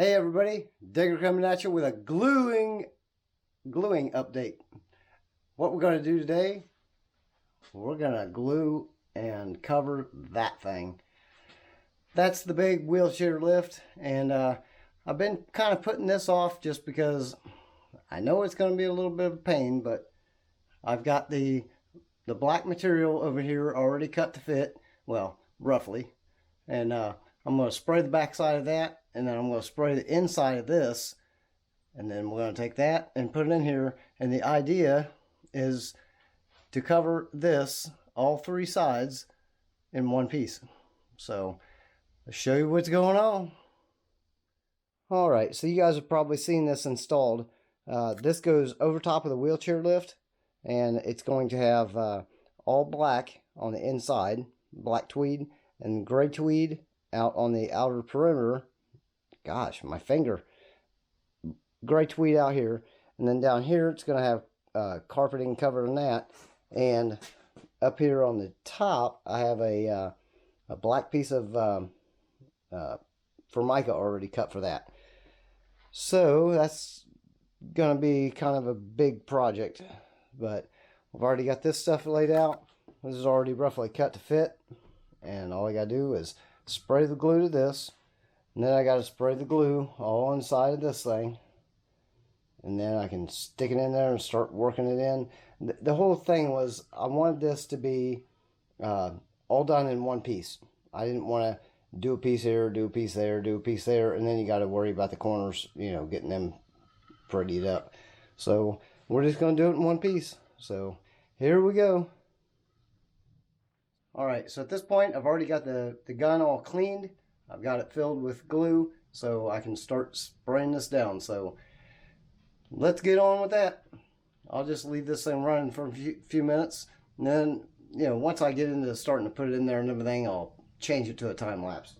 Hey everybody, Digger coming at you with a gluing update. What we're going to do today, we're going to glue and cover that thing. That's the big wheelchair lift, and I've been kind of putting this off just because I know it's going to be a little bit of a pain, but I've got the black material over here already cut to fit, well, roughly, and I'm going to spray the back side of that, and then I'm going to spray the inside of this, and then we're going to take that and put it in here. And the idea is to cover this, all three sides, in one piece. So let's show you what's going on. All right, so you guys have probably seen this installed. This goes over top of the wheelchair lift, and it's going to have all black on the inside, black tweed, and gray tweed out on the outer perimeter. Gosh, my finger. Gray tweed out here, and then down here it's going to have carpeting covered on that, and up here on the top I have a black piece of Formica already cut for that. So that's going to be kind of a big project, but I've already got this stuff laid out. This is already roughly cut to fit, and all I got to do is spray the glue to this. And then I got to spray the glue all inside of this thing. And then I can stick it in there and start working it in. The whole thing was, I wanted this to be all done in one piece. I didn't want to do a piece here, do a piece there, do a piece there. And then you got to worry about the corners, you know, getting them prettied up. So we're just going to do it in one piece. So here we go. Alright, so at this point I've already got the gun all cleaned. I've got it filled with glue, so I can start spraying this down. So let's get on with that. I'll just leave this thing running for a few minutes, and then, you know, once I get into starting to put it in there and everything, I'll change it to a time lapse.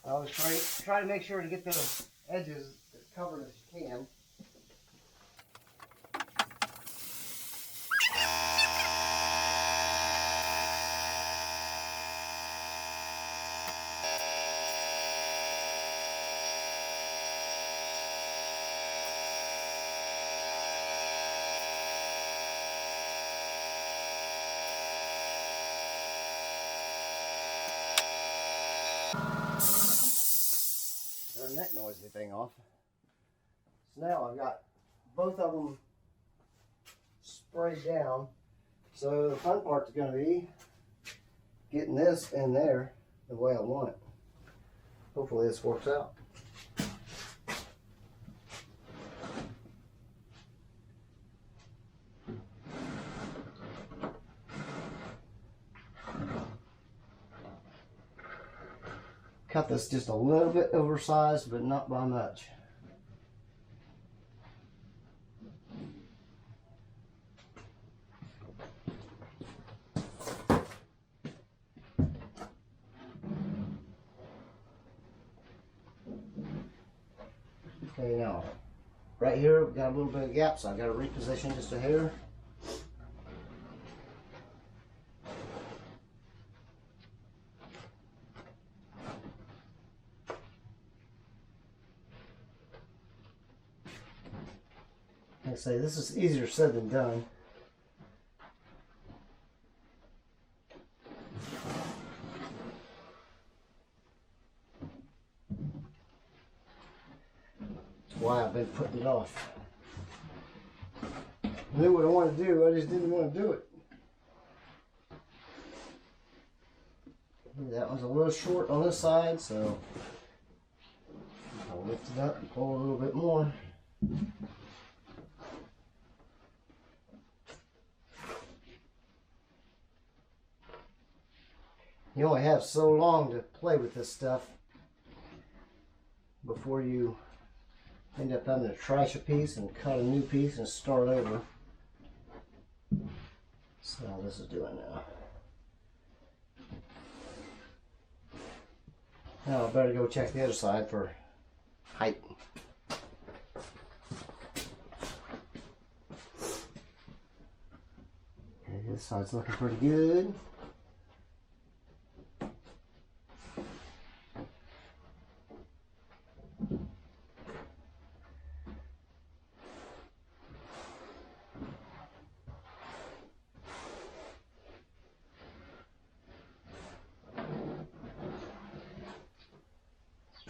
I always try to make sure to get the edges as covered as you can. Turn that noisy thing off. So now I've got both of them sprayed down. So the fun part's going to be getting this in there the way I want it. Hopefully this works out. Cut this just a little bit oversized, but not by much. Okay, now, right here, we've got a little bit of gap, so I've got to reposition just a hair. Like I say, this is easier said than done. That's why I've been putting it off. I knew what I wanted to do, I just didn't want to do it. That one's a little short on this side, so I'll lift it up and pull a little bit more. You only have so long to play with this stuff before you end up having to trash a piece and cut a new piece and start over. So this is doing now. Now I better go check the other side for height. Okay, this side's looking pretty good.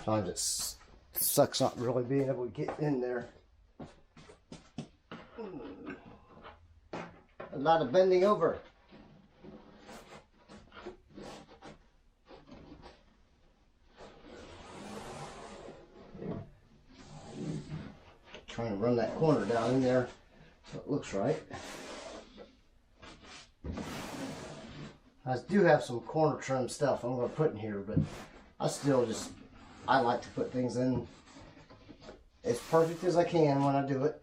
Sometimes it sucks not really being able to get in there. A lot of bending over. Trying to run that corner down in there so it looks right. I do have some corner trim stuff I'm going to put in here, but I like to put things in as perfect as I can when I do it.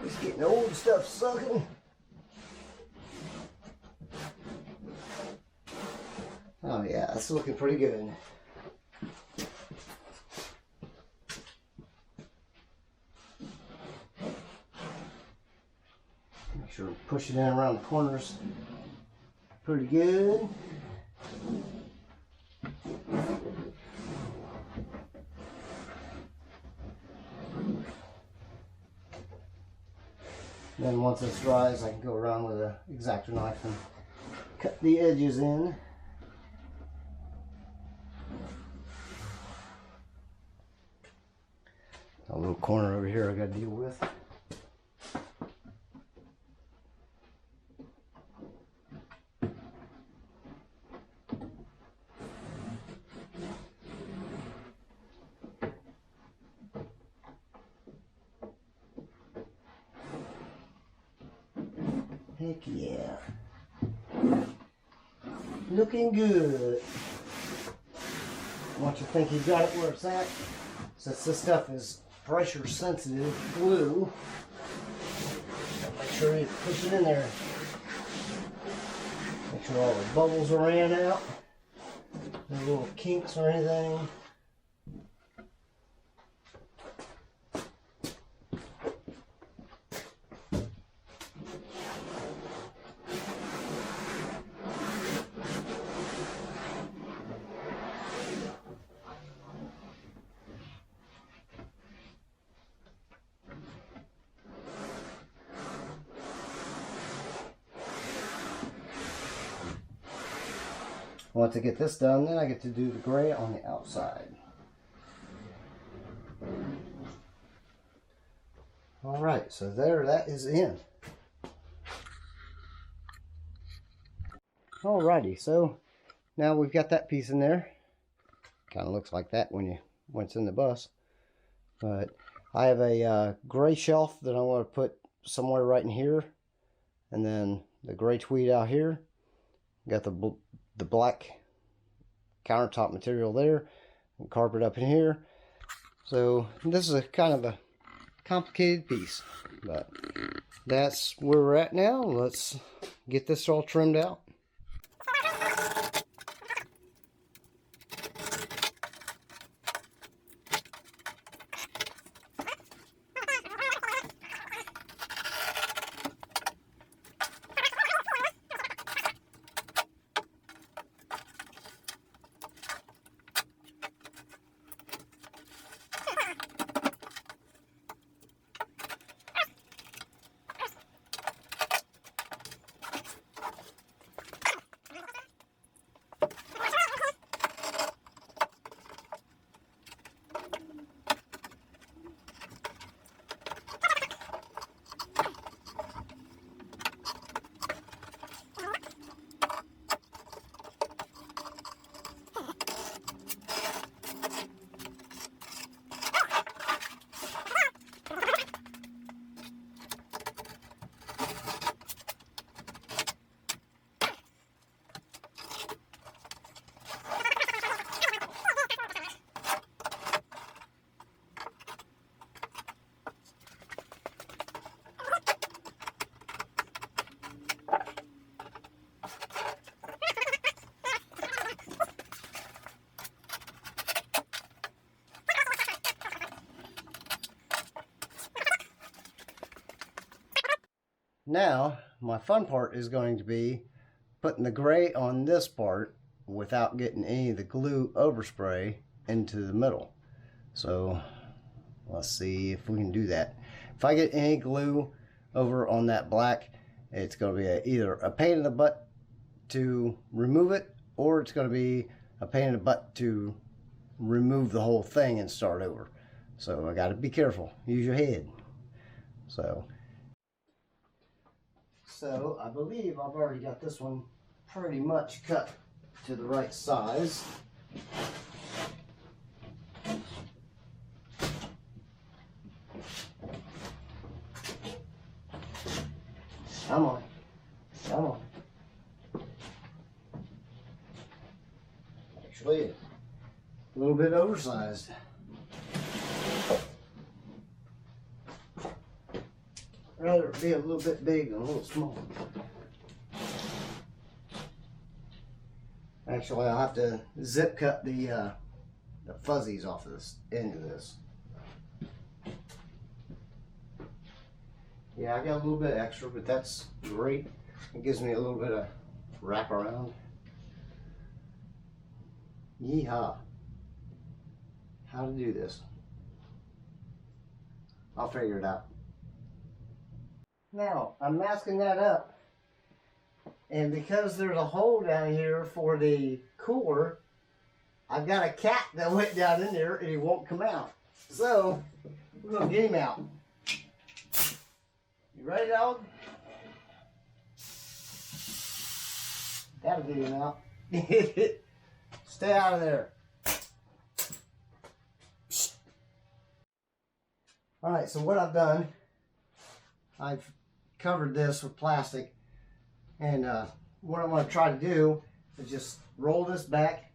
Just getting the old stuff sucking. Oh yeah, that's looking pretty good. Make sure we push it in around the corners pretty good. Then once this dries, I can go around with an X-Acto knife and cut the edges in. A little corner over here I got to deal with. Heck yeah. Looking good. Once you think you've got it where it's at, since this stuff is pressure sensitive glue, make sure you push it in there. Make sure all the bubbles are ran out. No little kinks or anything. Once I get this done, then I get to do the gray on the outside. Alright, so there that is in. Alrighty, so now we've got that piece in there. Kind of looks like that when it's in the bus. But I have a gray shelf that I want to put somewhere right in here. And then the gray tweed out here. Got the black countertop material there, and carpet up in here. So this is a kind of a complicated piece, but that's where we're at now. Let's get this all trimmed out. Now, my fun part is going to be putting the gray on this part without getting any of the glue overspray into the middle. So let's see if we can do that. If I get any glue over on that black, it's going to be either a pain in the butt to remove it, or it's going to be a pain in the butt to remove the whole thing and start over. So I got to be careful. Use your head. So I believe I've already got this one pretty much cut to the right size. Come on. Come on. Actually, a little bit oversized. Rather be a little bit big than a little small. Actually, I'll have to zip cut the fuzzies off of this end of this. Yeah, I got a little bit extra, but that's great. It gives me a little bit of wraparound. Yeehaw. How to do this? I'll figure it out. Now, I'm masking that up, and because there's a hole down here for the cooler, I've got a cat that went down in there and he won't come out. So, we're going to get him out. You ready, dog? That'll get him out. Stay out of there. Alright, so what I've done, I've covered this with plastic, and what I'm going to try to do is just roll this back.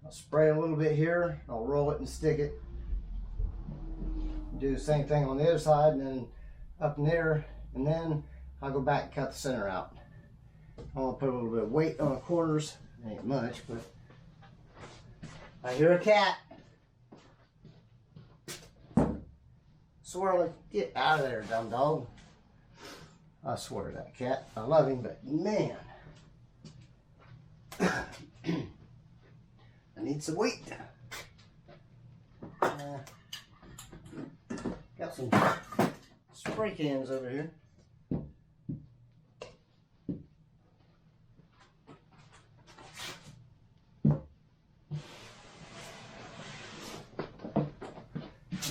I'll spray a little bit here, I'll roll it and stick it. Do the same thing on the other side, and then up in there, and then I'll go back and cut the center out. I'm going to put a little bit of weight on the corners. Ain't much, but I hear a cat. Swirling, get out of there, dumb dog. I swear to that cat, I love him, but man, I need some weight. Got some spray cans over here.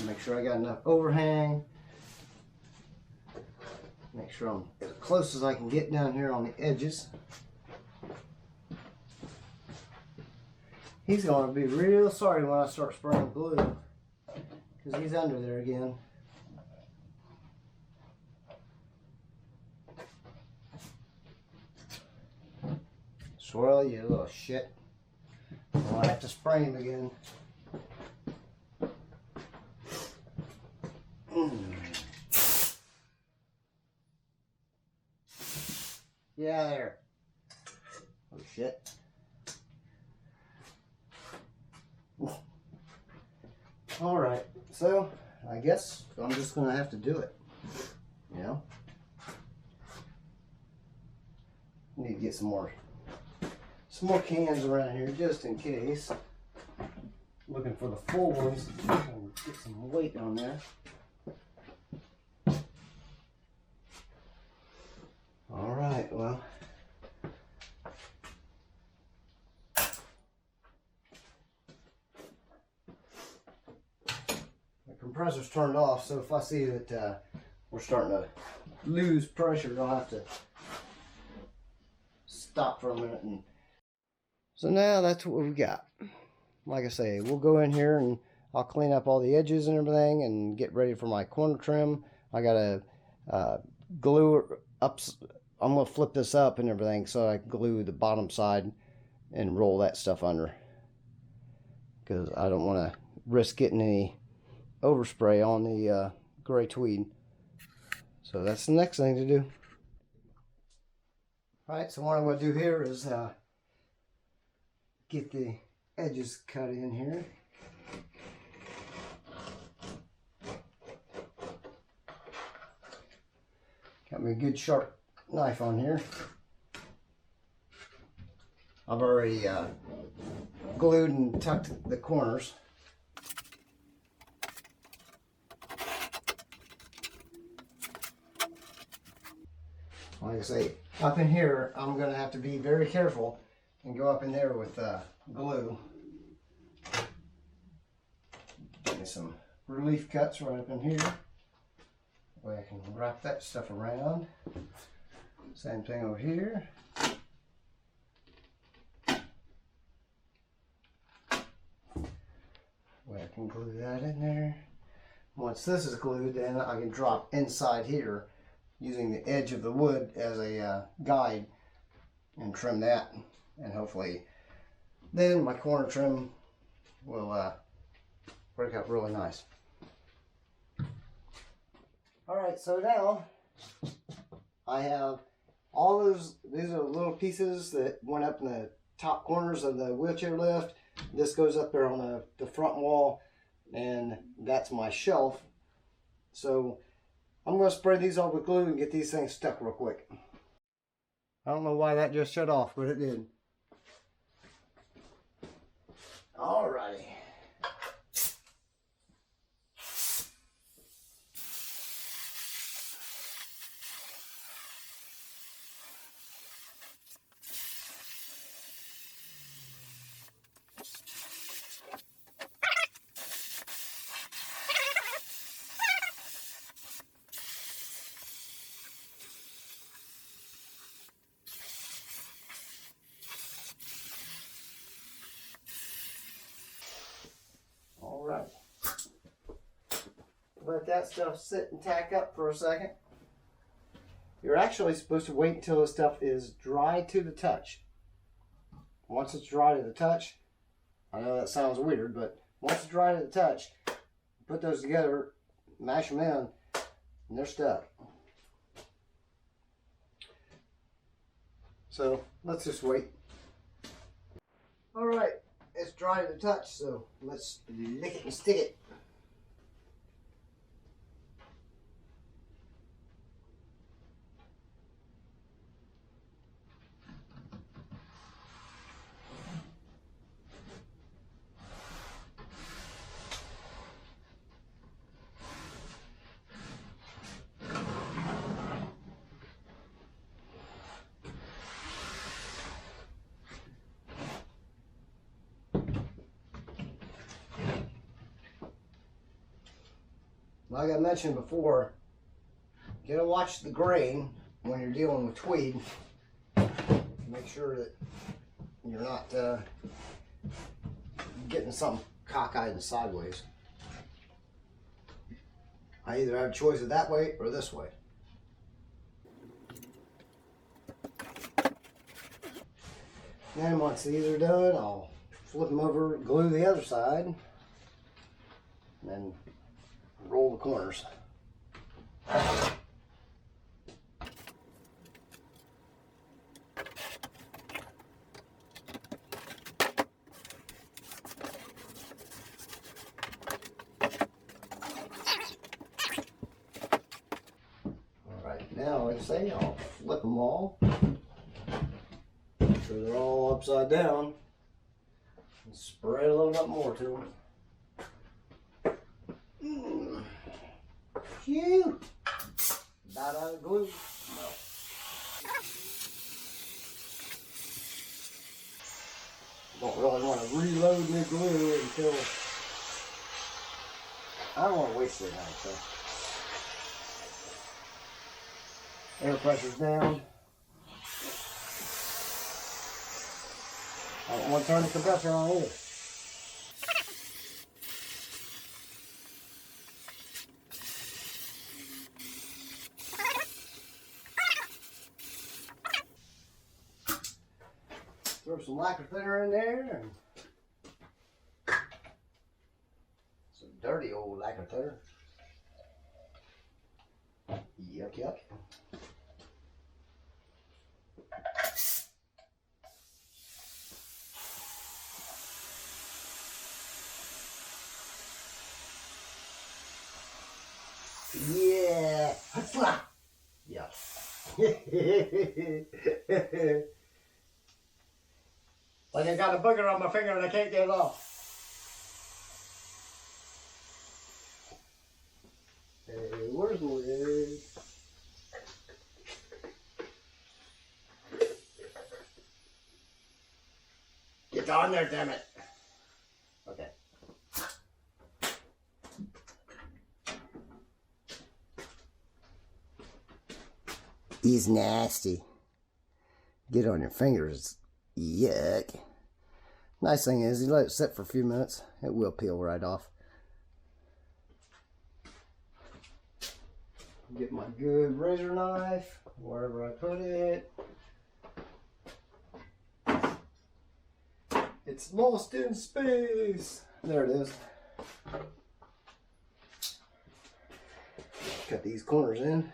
Make sure I got enough overhang. Make sure I'm as close as I can get down here on the edges. He's going to be real sorry when I start spraying glue, because he's under there again. Swirl, you little shit. I'll have to spray him again. Yeah, there. Oh shit. Alright, so I guess I'm just gonna have to do it. You know? Need to get some more cans around here just in case. Looking for the full ones. Get some weight on there. Alright, well. The compressor's turned off, so if I see that we're starting to lose pressure, I'll have to stop for a minute. So now that's what we've got. Like I say, we'll go in here and I'll clean up all the edges and everything and get ready for my corner trim. I gotta glue up. I'm gonna flip this up and everything so I can glue the bottom side and roll that stuff under, because I don't want to risk getting any overspray on the gray tweed. So that's the next thing to do. Alright, so what I'm going to do here is get the edges cut in here. Got me a good sharp knife on here. I've already glued and tucked the corners. Like I say, up in here, I'm going to have to be very careful and go up in there with glue. Get me some relief cuts right up in here. That way I can wrap that stuff around. Same thing over here. Way I can glue that in there. Once this is glued, then I can drop inside here using the edge of the wood as a guide and trim that, and hopefully then my corner trim will work out really nice. Alright, so now I have all those, these are little pieces that went up in the top corners of the wheelchair lift. This goes up there on the front wall, and that's my shelf. So I'm going to spray these all with glue and get these things stuck real quick. I don't know why that just shut off, but it did. Alrighty. Alright. Let that stuff sit and tack up for a second. You're actually supposed to wait until the stuff is dry to the touch. Once it's dry to the touch, I know that sounds weird, but once it's dry to the touch, put those together, mash them in, and they're stuck. So let's just wait. Alright, it's dry to the touch, so let's lick it and stick it. Like I mentioned before, you gotta watch the grain when you're dealing with tweed. Make sure that you're not getting something cockeyed and sideways. I either have a choice of that way or this way. Then once these are done, I'll flip them over, glue the other side, and then roll the corners. Alright, now like I say, I'll flip them all. Make sure they're all upside down. And spread a little bit more to them. Phew! About out of glue? No. Don't really want to reload new glue until I don't want to waste it now, so. Air pressure's down. I don't want to turn the compressor on either. Throw some lacquer thinner in there, and some dirty old lacquer thinner. Yuck, yuck. Yeah, yeah. Like I got a booger on my finger and I can't get it off. Hey, where's the lid? Get on there, damn it. Okay. He's nasty. Get on your fingers. Yuck. Nice thing is, you let it sit for a few minutes, it will peel right off. Get my good razor knife, wherever I put it. It's lost in space. There it is. Cut these corners in.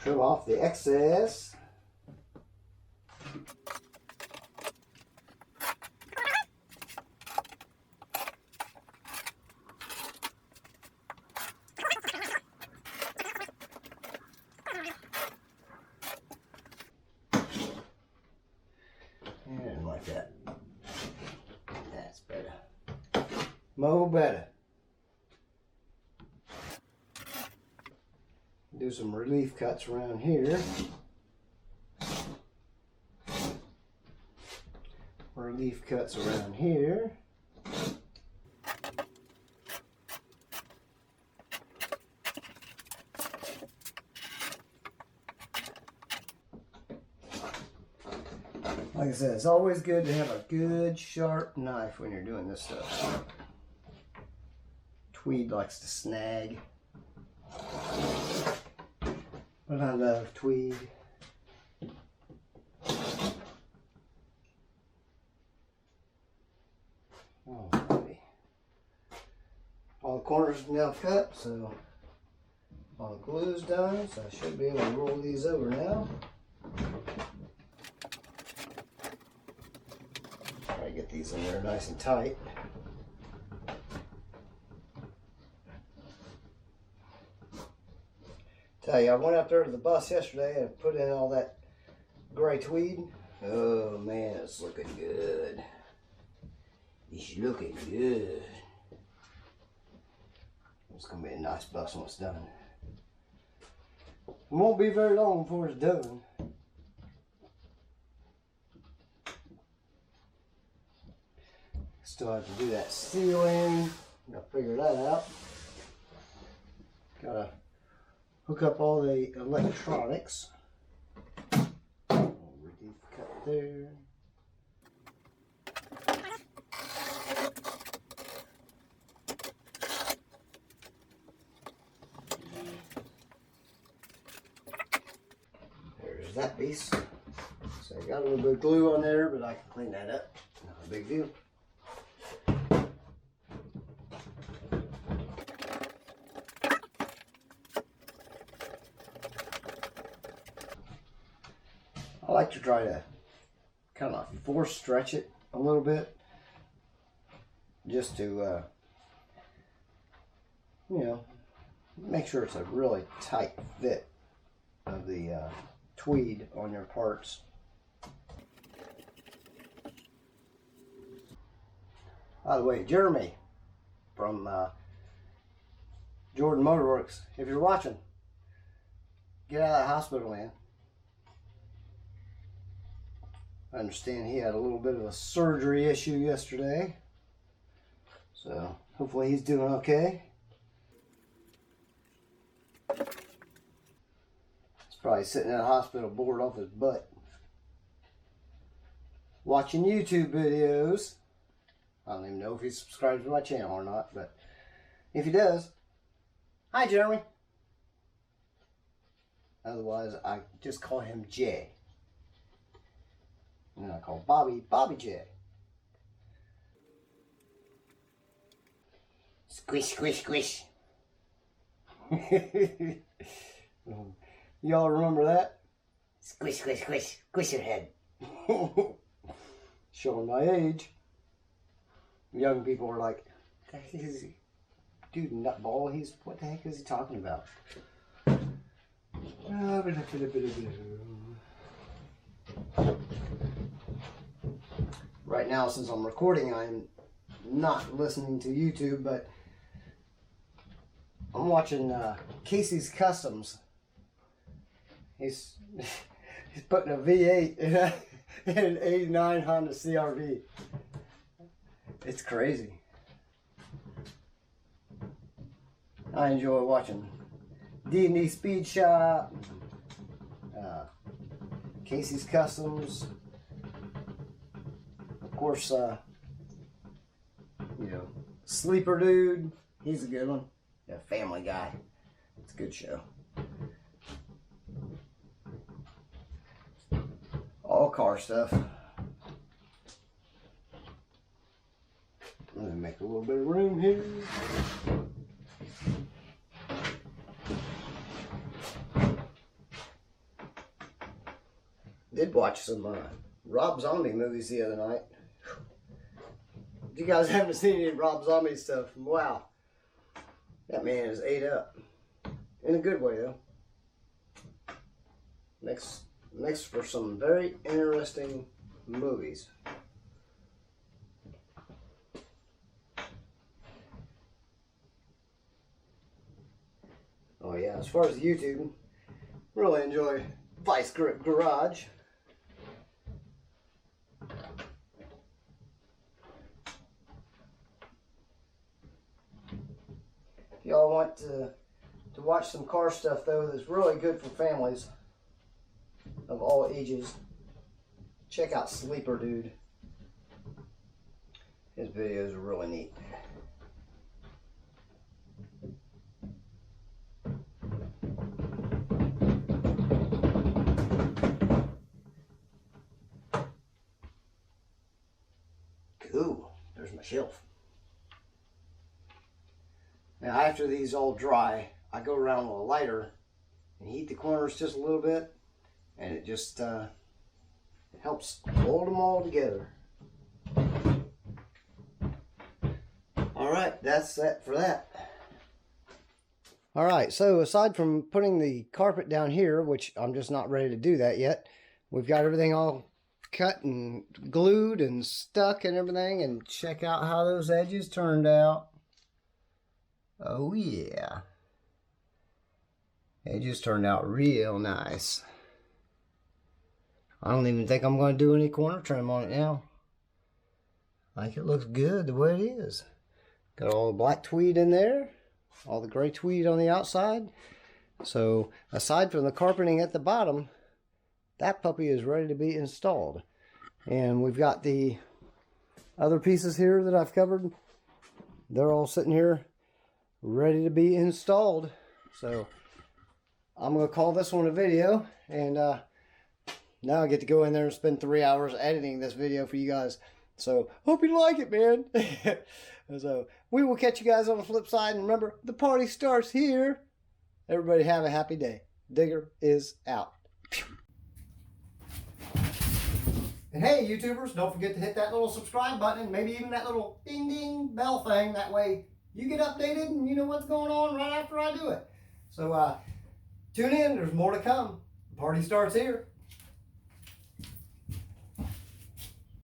Trim off the excess. And like that. That's better. Mo better. Do some relief cuts around here. Relief cuts around here. Like I said, it's always good to have a good sharp knife when you're doing this stuff. Tweed likes to snag. But I love tweed. Alrighty. All the corners are now cut, so all the glue's done, so I should be able to roll these over now. Try to get these in there nice and tight. Tell you, I went up there to the bus yesterday and put in all that gray tweed. Oh man, it's looking good. It's looking good. It's gonna be a nice bus when it's done. It won't be very long before it's done. Still have to do that ceiling. Gotta figure that out. Gotta hook up all the electronics. Relief cut there. There's that piece. So I got a little bit of glue on there, but I can clean that up. Not a big deal. I like to try to kind of force stretch it a little bit, just to, you know, make sure it's a really tight fit of the tweed on your parts. By the way, Jeremy from Jordan Motorworks, if you're watching, get out of the hospital, man. I understand he had a little bit of a surgery issue yesterday, so hopefully he's doing okay. He's probably sitting in a hospital bored off his butt, watching YouTube videos. I don't even know if he subscribes to my channel or not, but if he does, hi Jeremy. Otherwise, I just call him Jay. And I call Bobby, Bobby J. Squish, squish, squish. Y'all remember that? Squish, squish, squish. Squish your head. Showing my age. Young people are like, the heck is he? Dude, nutball, what the heck is he talking about? Right now, since I'm recording, I'm not listening to YouTube, but I'm watching Casey's Customs. He's putting a V8 in an 89 Honda CR-V. It's crazy. I enjoy watching D&D Speed Shop, Casey's Customs, of course, you know, Sleeper Dude, he's a good one. Yeah, Family Guy, it's a good show. All car stuff. I'm gonna make a little bit of room here. Did watch some Rob Zombie movies the other night. If you guys haven't seen any Rob Zombie stuff, wow. That man is ate up. In a good way, though. Makes for some very interesting movies. Oh yeah, as far as YouTube, really enjoy Vice Grip Garage. If y'all want to watch some car stuff though that's really good for families of all ages, check out Sleeper Dude. His videos are really neat. Ooh, there's my shelf. Now after these all dry, I go around with a lighter and heat the corners just a little bit, and it just helps hold them all together. Alright, that's it for that. Alright, so aside from putting the carpet down here, which I'm just not ready to do that yet, we've got everything all cut and glued and stuck and everything, and check out how those edges turned out. Oh yeah. Edges turned out real nice. I don't even think I'm going to do any corner trim on it now. I think it looks good the way it is. Got all the black tweed in there, all the gray tweed on the outside. So aside from the carpeting at the bottom, that puppy is ready to be installed. And we've got the other pieces here that I've covered. They're all sitting here ready to be installed. So I'm going to call this one a video, and now I get to go in there and spend 3 hours editing this video for you guys. So hope you like it, man. So we will catch you guys on the flip side, and remember, the party starts here. Everybody have a happy day. Digger is out. And hey, YouTubers, don't forget to hit that little subscribe button and maybe even that little ding ding bell thing. That way you get updated and you know what's going on right after I do it. So tune in, there's more to come. The party starts here.